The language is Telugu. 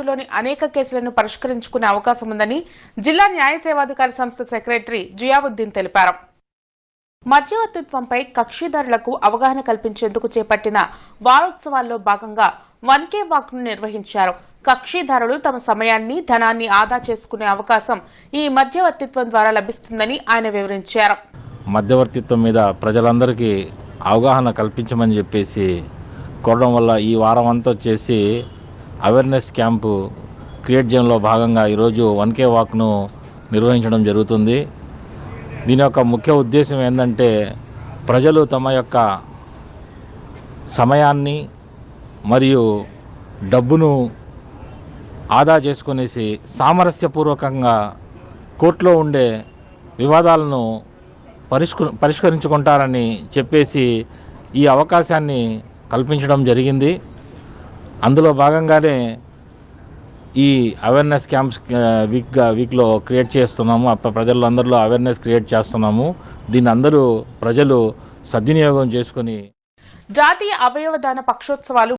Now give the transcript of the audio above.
లోని అనేక కేసులను పరిష్కరించుకునే అవకాశం ఉందని జిల్లా న్యాయ సేవాధికారి సంస్థ సెక్రటరీ జియావుద్దీన్ తెలిపారు. మధ్యవర్తిత్వంపై కక్షిదారులకు అవగాహన కల్పించేందుకు చేపట్టిన వారోత్సవాల్లో భాగంగా 1K వాక్ను నిర్వహించారు. కక్షిదారులు తమ సమయాన్ని, ధనాన్ని ఆదా చేసుకునే అవకాశం ఈ మధ్యవర్తిత్వం ద్వారా లభిస్తుందని ఆయన వివరించారు. మధ్యవర్తిత్వం మీద ప్రజలందరికీ అవగాహన కల్పించమని చెప్పేసి కోరడం వల్ల ఈ వారం అంతా వచ్చేసి అవేర్నెస్ క్యాంపు క్రియేట్ చేయడంలో భాగంగా ఈరోజు 1K వాక్ను నిర్వహించడం జరుగుతుంది. దీని యొక్క ముఖ్య ఉద్దేశం ఏంటంటే ప్రజలు తమ యొక్క సమయాన్ని మరియు డబ్బును ఆదా చేసుకునేసి సామరస్యపూర్వకంగా కోర్టులో ఉండే వివాదాలను పరిష్కరించుకుంటారని చెప్పేసి ఈ అవకాశాన్ని కల్పించడం జరిగింది. అందులో భాగంగానే ఈ అవేర్నెస్ క్యాంప్స్ వీక్లో క్రియేట్ చేస్తున్నాము. ప్రజలందరిలో అవేర్నెస్ క్రియేట్ చేస్తున్నాము. దీన్ని అందరూ ప్రజలు సద్వినియోగం చేసుకొని జాతీయ అవయవదాన పక్షోత్సవాలు